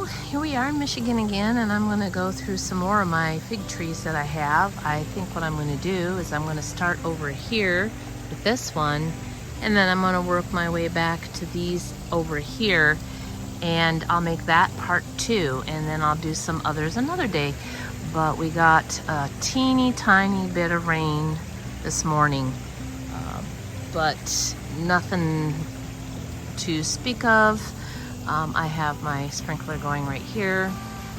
So here we are in Michigan again, and I'm going to go through some more of my fig trees that I have. I think what I'm going to do is I'm going to start over here with this one, and then I'm going to work my way back to these over here, and I'll make that part 2, and then I'll do some others another day. But we got a teeny tiny bit of rain this morning, but nothing to speak of. I have my sprinkler going right here,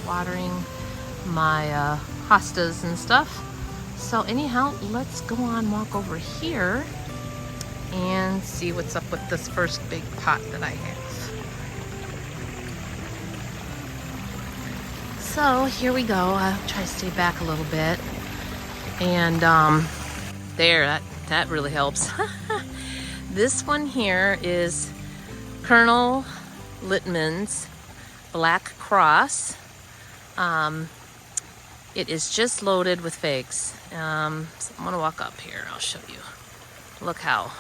watering my hostas and stuff. So anyhow, let's go on, walk over here and see what's up with this first big pot that I have. So here we go. I'll try to stay back a little bit. And there, that really helps. This one here is Colonel Littman's Black Cross. It is just loaded with figs. So I'm gonna walk up here. I'll show you. Look how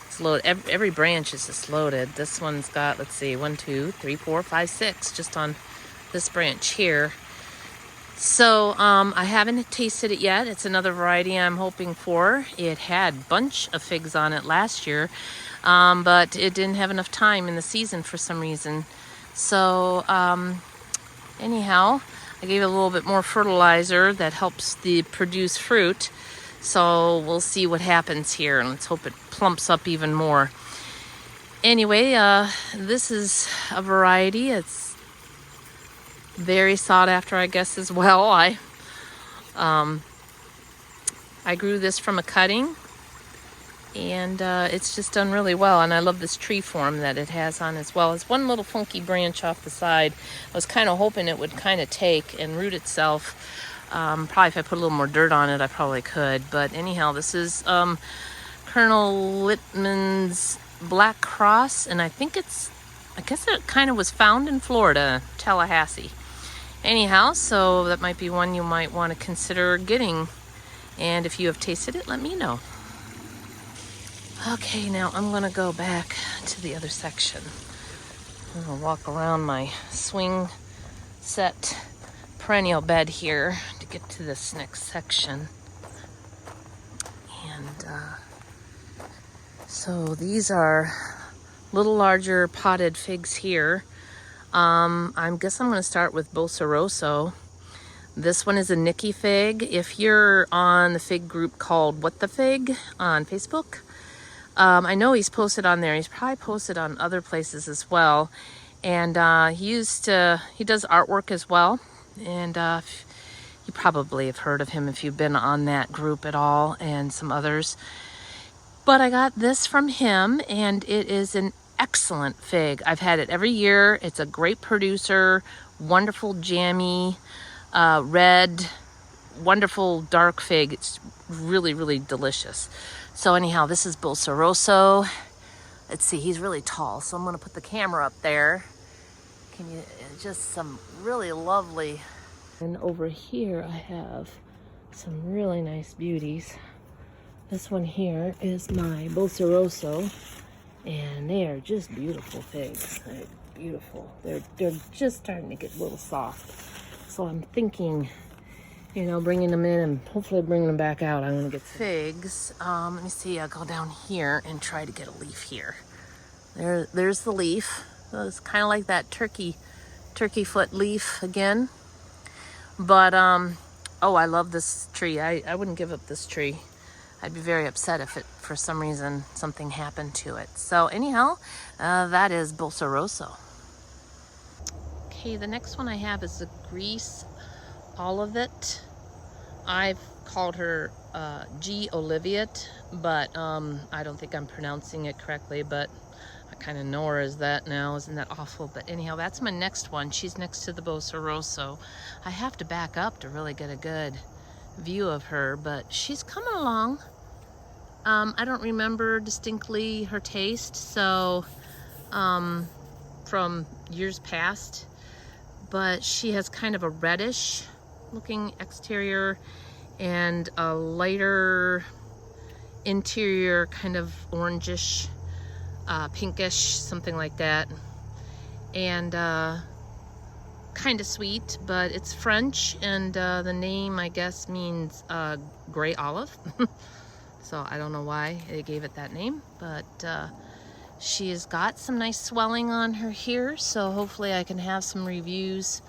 it's loaded. Every branch is just loaded. This one's got, let's see, 1, 2, 3, 4, 5, 6 just on this branch here. So I haven't tasted it yet. It's another variety I'm hoping for. It had a bunch of figs on it last year, but it didn't have enough time in the season for some reason. So anyhow, I gave it a little bit more fertilizer that helps produce fruit. So we'll see what happens here, and let's hope it plumps up even more. Anyway, this is a variety. It's very sought after, I guess, as well. I grew this from a cutting, and it's just done really well, and I love this tree form that it has on as well. It's one little funky branch off the side. I was kind of hoping it would kind of take and root itself. Probably if I put a little more dirt on it, I probably could. But anyhow, this is Colonel Littman's Black Cross, and I guess it kind of was found in Florida, Tallahassee. Anyhow, so that might be one you might want to consider getting. And if you have tasted it, let me know. Okay, now I'm going to go back to the other section. I'm going to walk around my swing set perennial bed here to get to this next section. And so these are little larger potted figs here. I guess I'm going to start with Bolsteroso. This one is a Nicky fig. If you're on the fig group called What the Fig on Facebook, I know he's posted on there. He's probably posted on other places as well. And he does artwork as well. And you probably have heard of him if you've been on that group at all, and some others. But I got this from him, and it is an excellent fig. I've had it every year. It's a great producer, wonderful jammy, red, wonderful dark fig. It's really, really delicious. So anyhow, this is Bolsteroso. Let's see, he's really tall, so I'm going to put the camera up there. Just some really lovely. And over here I have some really nice beauties. This one here is my Bolsteroso. And they are just beautiful figs. They're beautiful. They're just starting to get a little soft. So I'm thinking, bringing them in and hopefully bringing them back out. I'm gonna get figs. Let me see. I'll go down here and try to get a leaf here. There's the leaf. So it's kind of like that turkey foot leaf again. But oh, I love this tree. I wouldn't give up this tree. I'd be very upset if for some reason something happened to it. So anyhow, that is Bolsteroso. Okay, the next one I have is the Greece Olivet. I've called her G. Olivet, but I don't think I'm pronouncing it correctly, but I kind of know her as that now. Isn't that awful? But anyhow, that's my next one. She's next to the Bolsteroso. I have to back up to really get a good view of her, but she's coming along. I don't remember distinctly her taste, so from years past, but she has kind of a reddish looking exterior and a lighter interior, kind of orangish, pinkish, something like that. And kind of sweet, but it's French, and the name, I guess, means gray olive. So I don't know why they gave it that name, but she has got some nice swelling on her here, so hopefully I can have some reviews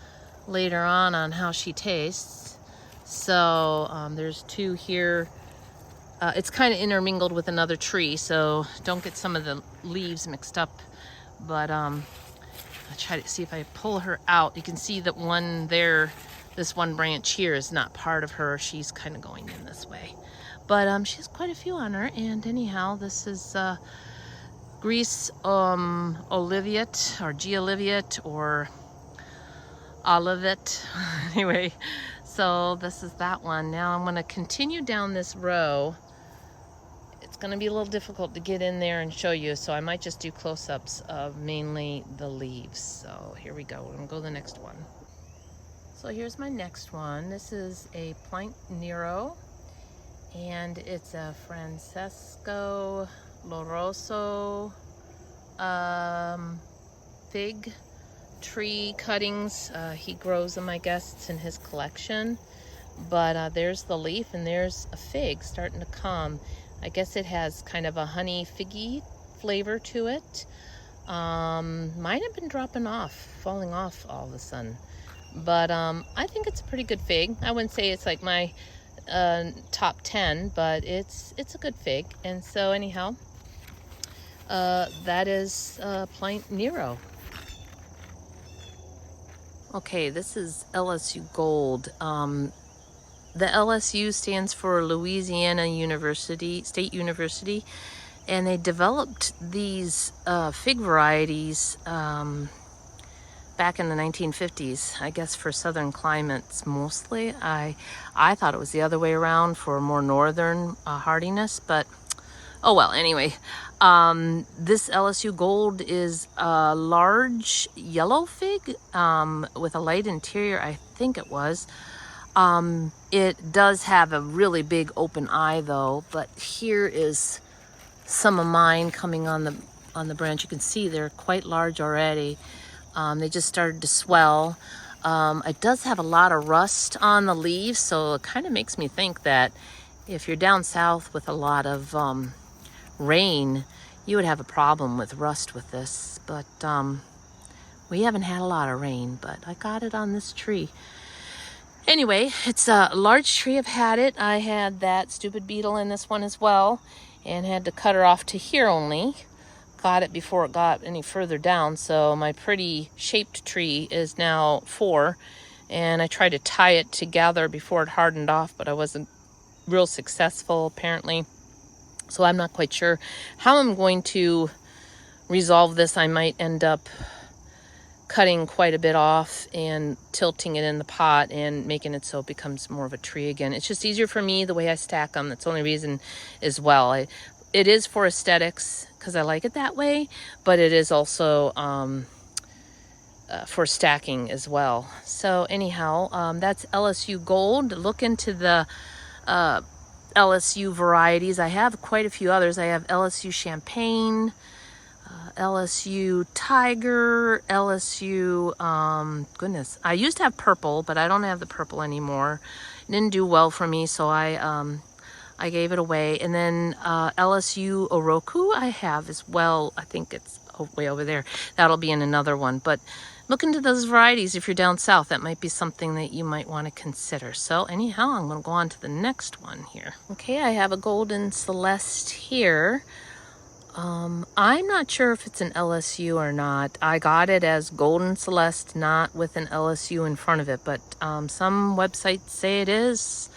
later on how she tastes. So there's two here. It's kind of intermingled with another tree, so don't get some of the leaves mixed up. But I'll try to see if I pull her out. You can see that one there, this one branch here is not part of her. She's kind of going in this way. But she has quite a few on her. And anyhow, this is Greece Olivet, or G. Olivet, or Olivet. Anyway, so this is that one. Now I'm going to continue down this row. It's going to be a little difficult to get in there and show you, so I might just do close-ups of mainly the leaves. So here we go. We're going to go to the next one. So here's my next one. This is a plant Nero, and it's a Francesco Loroso fig tree cuttings. He grows them, I guess. It's in his collection. But there's the leaf, and there's a fig starting to come. I guess it has kind of a honey figgy flavor to it. Mine have been dropping off, falling off all of a sudden. But I think it's a pretty good fig. I wouldn't say it's like my top 10, but it's a good fig. And so anyhow, that is plant Nero. Okay, this is Lsu Gold. The LSU stands for Louisiana State University, and they developed these fig varieties back in the 1950s, I guess for southern climates mostly. I thought it was the other way around for more northern hardiness, but oh well. Anyway, this Lsu Gold is a large yellow fig with a light interior, I think it was. It does have a really big open eye though, but here is some of mine coming on the branch. You can see they're quite large already. They just started to swell. It does have a lot of rust on the leaves, so it kind of makes me think that if you're down south with a lot of rain, you would have a problem with rust with this. But we haven't had a lot of rain, but I got it on this tree. Anyway, it's a large tree. I've had it. I had that stupid beetle in this one as well, and had to cut her off to here only. Got it before it got any further down, so my pretty shaped tree is now 4, and I tried to tie it together before it hardened off, but I wasn't real successful apparently. So I'm not quite sure how I'm going to resolve this. I might end up cutting quite a bit off and tilting it in the pot and making it so it becomes more of a tree again. It's just easier for me the way I stack them. That's the only reason as well. It is for aesthetics because I like it that way, but it is also for stacking as well. So anyhow, that's Lsu Gold. Look into the LSU varieties. I have quite a few others. I have LSU Champagne, LSU Tiger, LSU, goodness. I used to have purple, but I don't have the purple anymore. It didn't do well for me, so I gave it away. And then LSU Oroku I have as well. I think it's way over there. That'll be in another one. But look into those varieties if you're down south. That might be something that you might want to consider. So anyhow, I'm going to go on to the next one here. Okay, I have a Golden Celeste here. I'm not sure if it's an LSU or not. I got it as Golden Celeste, not with an LSU in front of it, but some websites say it is.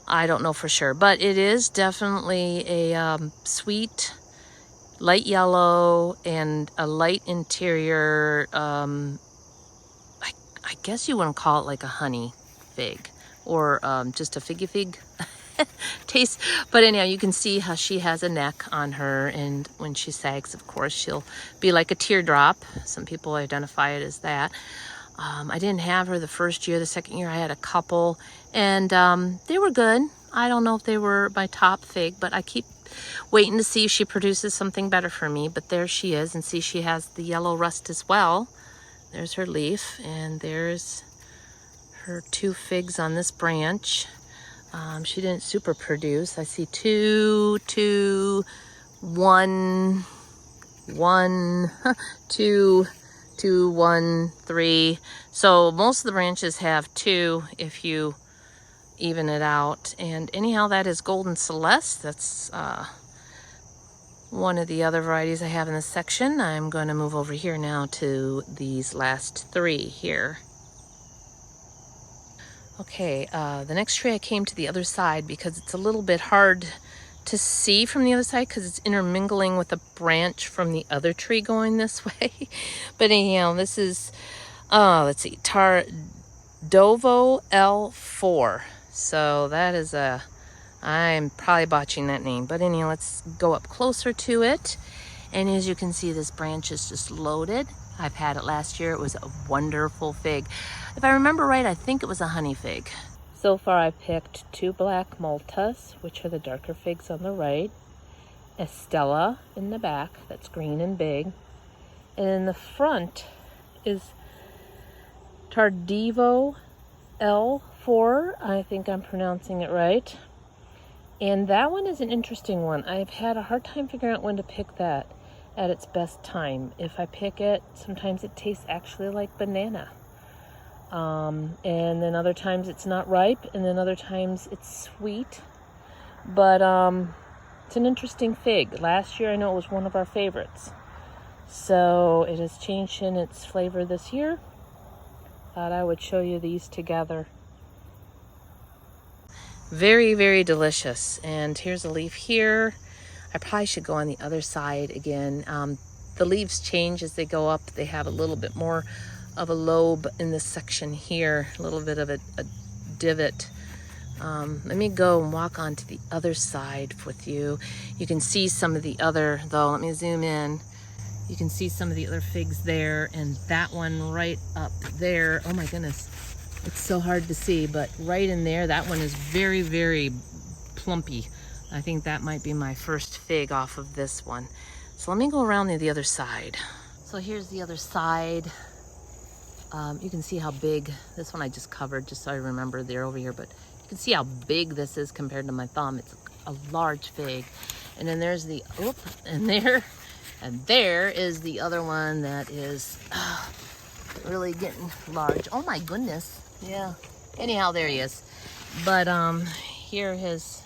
I don't know for sure, but it is definitely a sweet, light yellow, and a light interior. I guess you wouldn't call it like a honey fig, or just a figgy fig taste. But anyhow, you can see how she has a neck on her, and when she sags, of course, she'll be like a teardrop. Some people identify it as that. I didn't have her the first year. The second year I had a couple, and they were good. I don't know if they were my top fig, but I keep waiting to see if she produces something better for me. But there she is, and see she has the yellow rust as well. there's her leaf, and there's her 2 figs on this branch. She didn't super produce. I see 2, 2, 1, 1, 2, 2, 1, 3. So most of the branches have 2 if you even it out. And anyhow, that is Golden Celeste. That's one of the other varieties I have in this section. I'm going to move over here now to these last 3 here. Okay, the next tree I came to the other side because it's a little bit hard to see from the other side because it's intermingling with a branch from the other tree going this way. But anyhow, this is, let's see, Tardivo L4. So that is I'm probably botching that name. But anyhow, let's go up closer to it. And as you can see, this branch is just loaded. I've had it last year. It was a wonderful fig. If I remember right, I think it was a honey fig. So far I've picked 2 black Maltas, which are the darker figs on the right. Estella in the back, that's green and big. And in the front is Tardivo L4. I think I'm pronouncing it right. And that one is an interesting one. I've had a hard time figuring out when to pick that at its best time. If I pick it, sometimes it tastes actually like banana. And then other times it's not ripe, and then other times it's sweet. But it's an interesting fig. Last year I know it was one of our favorites. So it has changed in its flavor this year. Thought I would show you these together. Very, very delicious. And here's a leaf here. I probably should go on the other side again. The leaves change as they go up. They have a little bit more of a lobe in this section here, a little bit of a divot. Let me go and walk on to the other side with you. You can see some of the other, though, let me zoom in. You can see some of the other figs there, and that one right up there. Oh my goodness, it's so hard to see, but right in there, that one is very, very plumpy. I think that might be my first fig off of this one. So let me go around to the other side. So here's the other side. You can see how big, this one I just covered just so I remember they're over here, but you can see how big this is compared to my thumb. It's a large fig. And then there's the, and there is the other one that is really getting large. Oh my goodness. Yeah. Anyhow, there he is. But here is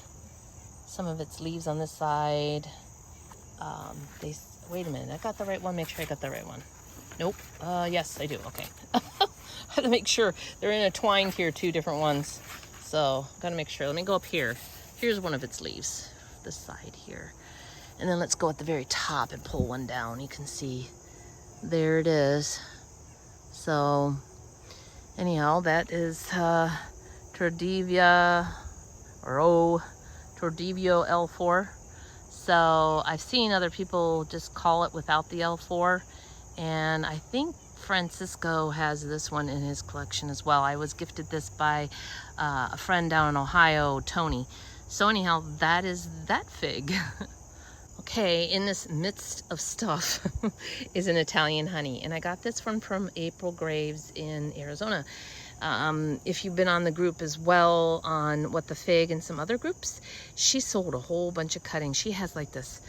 some of its leaves on this side. Wait a minute, I got the right one. Make sure I got the right one. Nope. Yes, I do. Okay. I have to make sure. They're intertwined here, 2 different ones. So, gotta make sure. Let me go up here. Here's one of its leaves. This side here. And then let's go at the very top and pull one down. You can see. There it is. So, anyhow, that is Rdb L4. So I've seen other people just call it without the L4, and I think Francisco has this one in his collection as well. I was gifted this by a friend down in Ohio, Tony. So anyhow, that is that fig. Okay, in this midst of stuff is an Italian honey, and I got this one from April Graves in Arizona. If you've been on the group as well on What the Fig and some other groups, she sold a whole bunch of cuttings. She has like this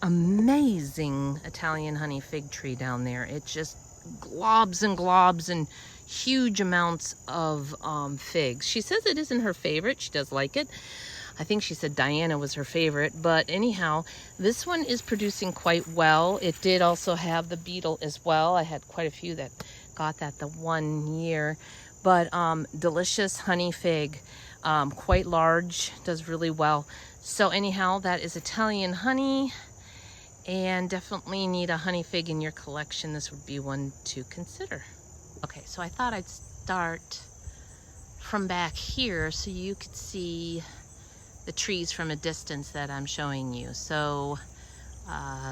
amazing Italian honey fig tree down there. It just globs and globs and huge amounts of figs. She says it isn't her favorite. She does like it. I think she said Diana was her favorite, but anyhow, this one is producing quite well. It did also have the beetle as well. I had quite a few that got that the 1 year. But delicious honey fig, quite large, does really well. So anyhow, that is Italian honey, and definitely need a honey fig in your collection. This would be one to consider. Okay, so I thought I'd start from back here so you could see the trees from a distance that I'm showing you. So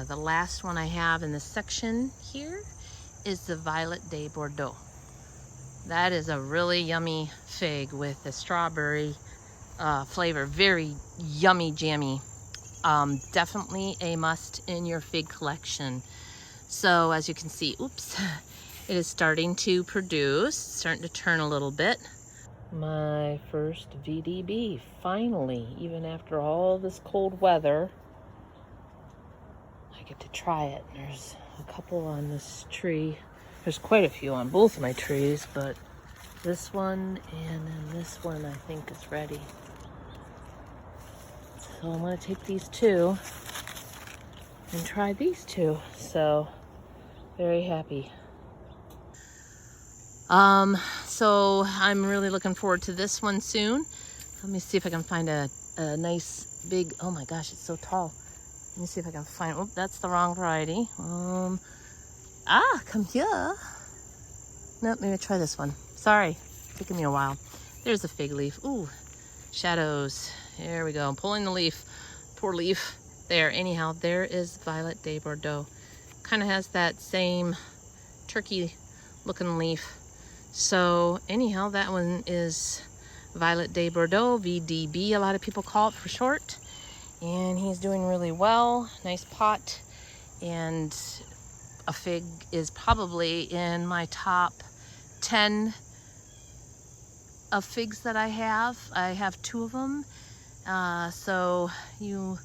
the last one I have in this section here is the Violet de Bordeaux. That is a really yummy fig with a strawberry flavor. Very yummy, jammy. Definitely a must in your fig collection. So as you can see, oops, It is starting to produce, starting to turn a little bit. My first VDB, finally, even after all this cold weather, I get to try it. There's a couple on this tree. There's quite a few on both of my trees, but this one and then this one I think is ready. So I'm gonna take these two and try these two. So very happy. So I'm really looking forward to this one soon. Let me see if I can find a nice big, oh my gosh, it's so tall. Let me see if I can find, oh, that's the wrong variety. Come here. Nope, maybe try this one. Sorry, taking me a while. There's a fig leaf. Ooh, shadows. There we go. I'm pulling the leaf. Poor leaf. There, anyhow, there is Violet de Bordeaux. Kind of has that same turkey looking leaf. So anyhow, that one is Violet de Bordeaux, VDB, a lot of people call it for short. And he's doing really well. Nice pot. And a fig is probably in my top 10 of figs that I have. I have 2 of them. So you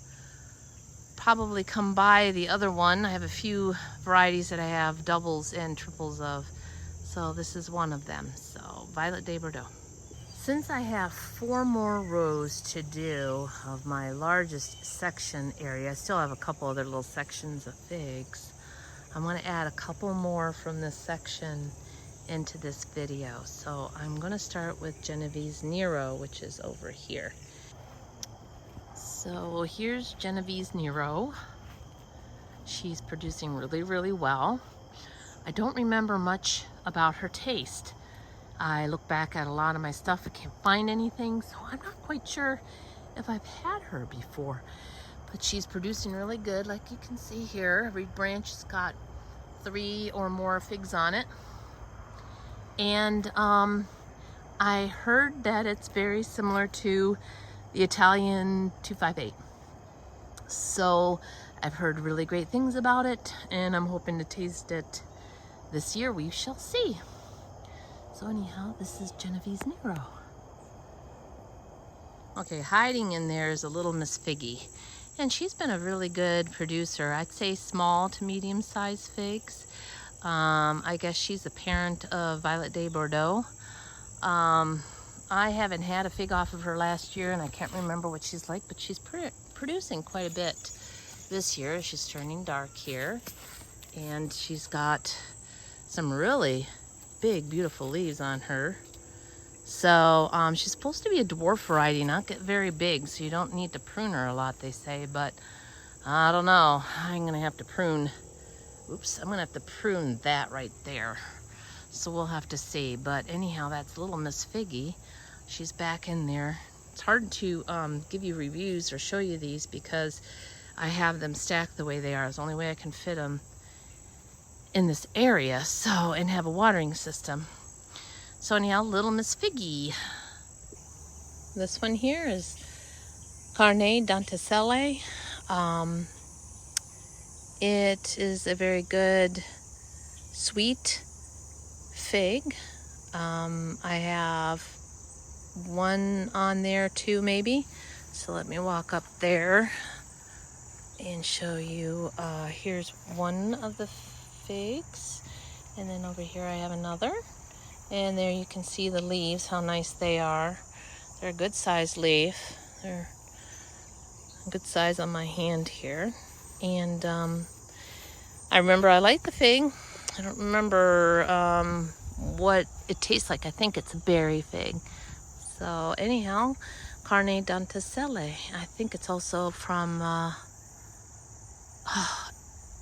probably come by the other one. I have a few varieties that I have doubles and triples of. So this is one of them. So Violet de Bordeaux. Since I have 4 more rows to do of my largest section area, I still have a couple other little sections of figs. I'm going to add a couple more from this section into this video. So I'm going to start with Genevieve's Nero, which is over here. So here's Genevieve's Nero. She's producing really, really well. I don't remember much about her taste. I look back at a lot of my stuff, I can't find anything, so I'm not quite sure if I've had her before. But she's producing really good, like you can see here. Every branch has got 3 or more figs on it. And I heard that it's very similar to the Italian 258. So I've heard really great things about it, and I'm hoping to taste it this year. We shall see. So anyhow, this is Genevieve's Nero. Okay, hiding in there is a little Miss Figgy. And she's been a really good producer. I'd say small to medium-sized figs. I guess she's a parent of Violet de Bordeaux. I haven't had a fig off of her last year, and I can't remember what she's like, but she's producing quite a bit this year. She's turning dark here. And she's got some really big, beautiful leaves on her. So she's supposed to be a dwarf variety, not get very big, so you don't need to prune her a lot, they say, but I don't know. I'm gonna have to prune, oops, I'm gonna have to prune that right there. So we'll have to see, but anyhow, that's little Miss Figgy. She's back in there. It's hard to give you reviews or show you these because I have them stacked the way they are. It's the only way I can fit them in this area, so, and have a watering system. So anyhow, little Miss Figgy. This one here is Carne Danticelle. It is a very good sweet fig. I have 1 on there, 2 maybe. So let me walk up there and show you. Here's one of the figs, and then over here I have another, and there you can see the leaves, how nice they are. They're a good size leaf. They're a good size on my hand here. And I remember I like the fig. I don't remember what it tastes like. I think it's a berry fig. So anyhow, Carne Danticelle. I think it's also from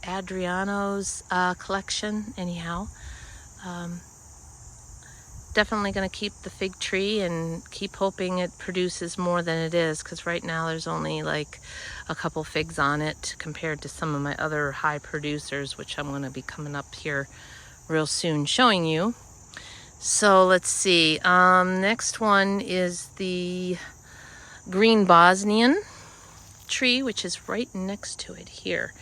Adriano's collection. Anyhow, definitely going to keep the fig tree and keep hoping it produces more than it is, because right now there's only like a couple figs on it compared to some of my other high producers, which I'm going to be coming up here real soon showing you. So let's see, next one is the green Bosnian tree, which is right next to it here.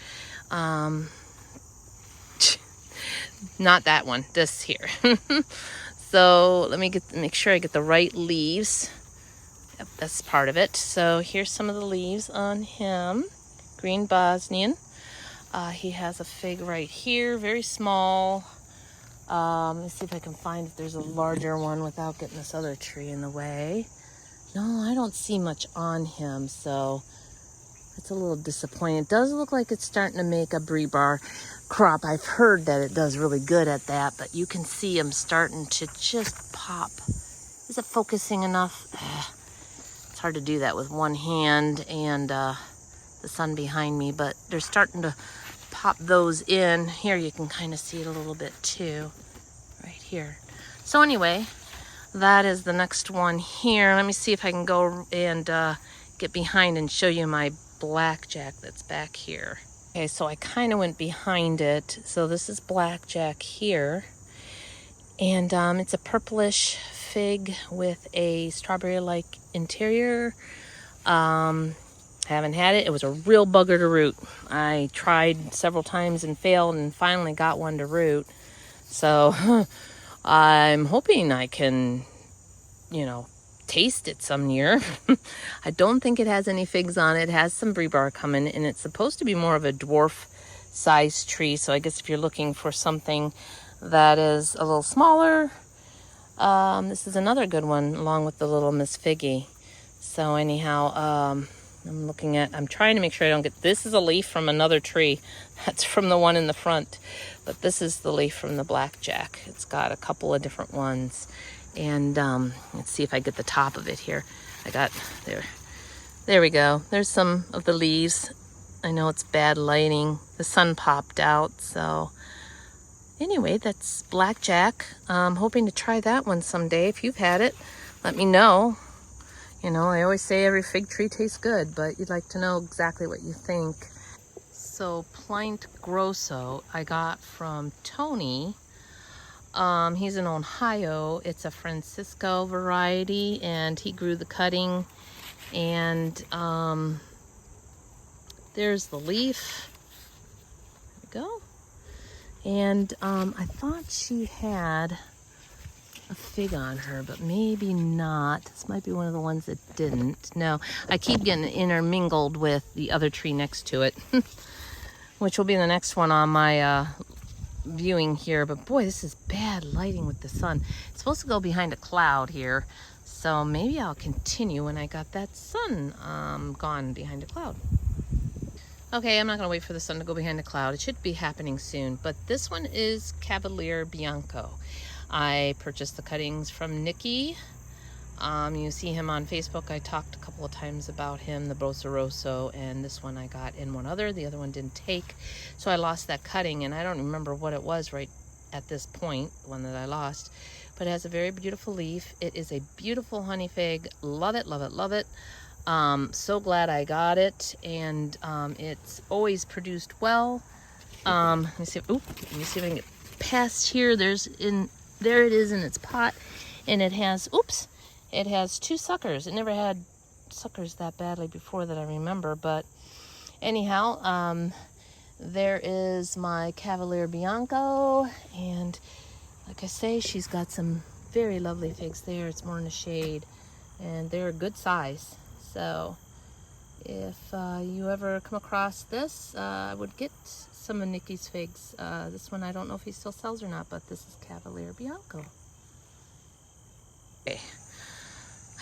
Not that one, this here. So let me make sure I get the right leaves. Yep, that's part of it. So here's some of the leaves on him. Green Bosnian. He has a fig right here, very small. Let me see if I can find if there's a larger one without getting this other tree in the way. No, I don't see much on him, so it's a little disappointing. It does look like it's starting to make a brie bar crop. I've heard that it does really good at that, but you can see him starting to just pop. Is it focusing enough? It's hard to do that with one hand and the sun behind me, but they're starting to pop those in. Here you can kind of see it a little bit too, right here. So anyway, that is the next one here. Let me see if I can go and get behind and show you my Blackjack that's back here. Okay, so I kind of went behind it. So this is Blackjack here. And it's a purplish fig with a strawberry-like interior. Haven't had it. It was a real bugger to root. I tried several times and failed and finally got one to root. So I'm hoping I can, you know, taste it some year. I don't think it has any figs on it. It has some brie bar coming, and it's supposed to be more of a dwarf size tree. So I guess if you're looking for something that is a little smaller, this is another good one along with the little Miss Figgy. So anyhow, I'm trying to make sure I don't get, this is a leaf from another tree. That's from the one in the front, but this is the leaf from the Blackjack. It's got a couple of different ones. And let's see if I get the top of it here. I got, there we go. There's some of the leaves. I know it's bad lighting. The sun popped out, so anyway, that's Blackjack. I'm hoping to try that one someday. If you've had it, let me know. You know, I always say every fig tree tastes good, but you'd like to know exactly what you think. So Pint Grosso I got from Tony. He's in Ohio. It's a Francisco variety, and he grew the cutting. And there's the leaf. There we go. And I thought she had a fig on her, but maybe not. This might be one of the ones that didn't. No, I keep getting intermingled with the other tree next to it, which will be the next one on my viewing here. But boy, this is bad lighting with the sun. It's supposed to go behind a cloud here, so maybe I'll continue when I got that sun gone behind a cloud. Okay, I'm not gonna wait for the sun to go behind a cloud. It should be happening soon. But this one is Cavalier Bianco. I purchased the cuttings from Nikki. You see him on Facebook. I talked a couple of times about him, the Bolsteroso, and this one I got in one other. The other one didn't take, so I lost that cutting, and I don't remember what it was right at this point, the one that I lost. But it has a very beautiful leaf. It is a beautiful honey fig. Love it, love it, love it. So glad I got it, and it's always produced well. Let me see. Let me see if I can get past here. There it is in its pot, and it has, it has 2 suckers. It never had suckers that badly before that I remember, but anyhow, there is my Cavalier Bianco, and like I say, she's got some very lovely figs there. It's more in the shade, and they're a good size. So if you ever come across this, I would get some of Nikki's figs. This one, I don't know if he still sells or not, but this is Cavalier Bianco. Okay.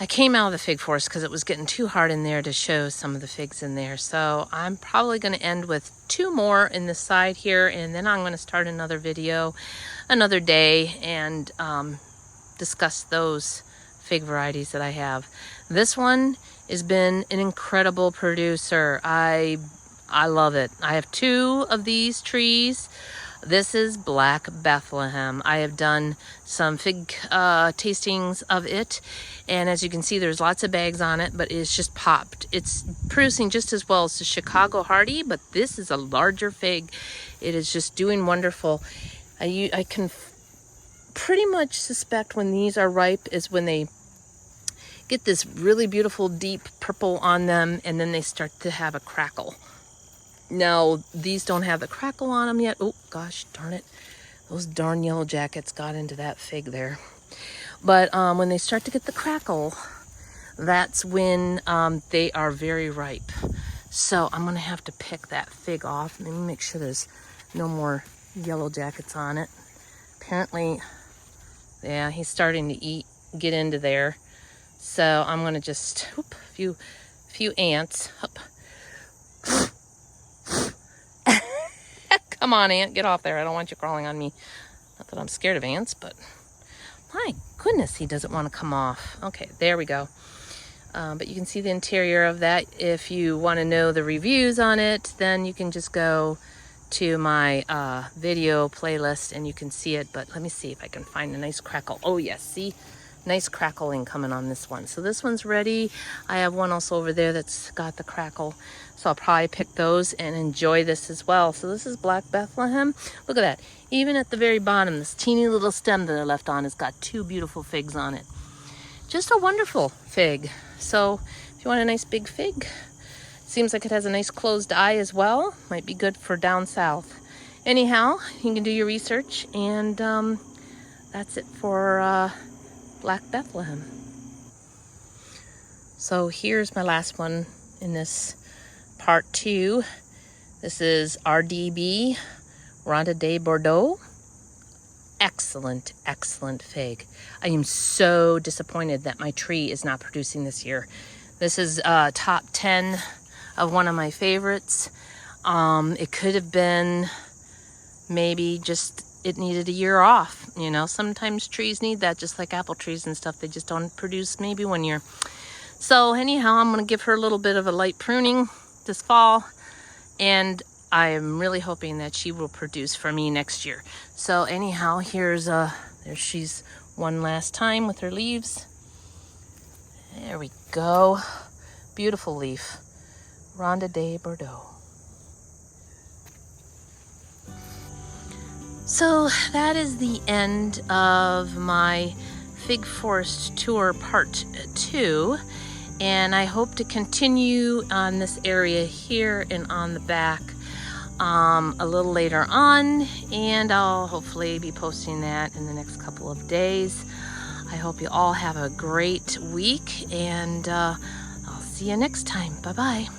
I came out of the fig forest because it was getting too hard in there to show some of the figs in there. So I'm probably going to end with 2 more in the side here, and then I'm going to start another video another day and discuss those fig varieties that I have. This one has been an incredible producer. I love it. I have 2 of these trees. This is Black Bethlehem. I have done some fig tastings of it, and as you can see, there's lots of bags on it, but it's just popped. It's producing just as well as the Chicago Hardy, but this is a larger fig. It is just doing wonderful. I can pretty much suspect when these are ripe is when they get this really beautiful deep purple on them, and then they start to have a crackle. Now, these don't have the crackle on them yet. Oh, gosh, darn it. Those darn yellow jackets got into that fig there. But when they start to get the crackle, that's when they are very ripe. So I'm gonna have to pick that fig off. Let me make sure there's no more yellow jackets on it. Apparently, yeah, he's starting to get into there. So I'm gonna just, whoop, few ants. Come on, ant, get off there. I don't want you crawling on me. Not that I'm scared of ants, but my goodness, he doesn't want to come off. Okay, there we go. But you can see the interior of that. If you want to know the reviews on it, then you can just go to my video playlist and you can see it. But let me see if I can find a nice crackle. Oh yes, see? Nice crackling coming on this one. So this one's ready. I have one also over there that's got the crackle. So I'll probably pick those and enjoy this as well. So this is Black Bethlehem. Look at that. Even at the very bottom, this teeny little stem that I left on has got 2 beautiful figs on it. Just a wonderful fig. So if you want a nice big fig, seems like it has a nice closed eye as well. Might be good for down south. Anyhow, you can do your research, and that's it for Black Bethlehem. So here's my last one in this part 2. This is Rdb Ronda De Bordeaux. Excellent, excellent fig. I am so disappointed that my tree is not producing this year. This is top 10 of one of my favorites. It could have been maybe just it needed a year off. You know, sometimes trees need that, just like apple trees and stuff. They just don't produce maybe one year. So anyhow, I'm going to give her a little bit of a light pruning this fall, and I am really hoping that she will produce for me next year. So anyhow, here's there she's one last time with her leaves. There we go. Beautiful leaf. Ronda De Bordeaux. So that is the end of my Fig Forest Tour Part 2. And I hope to continue on this area here and on the back a little later on. And I'll hopefully be posting that in the next couple of days. I hope you all have a great week, and I'll see you next time. Bye-bye.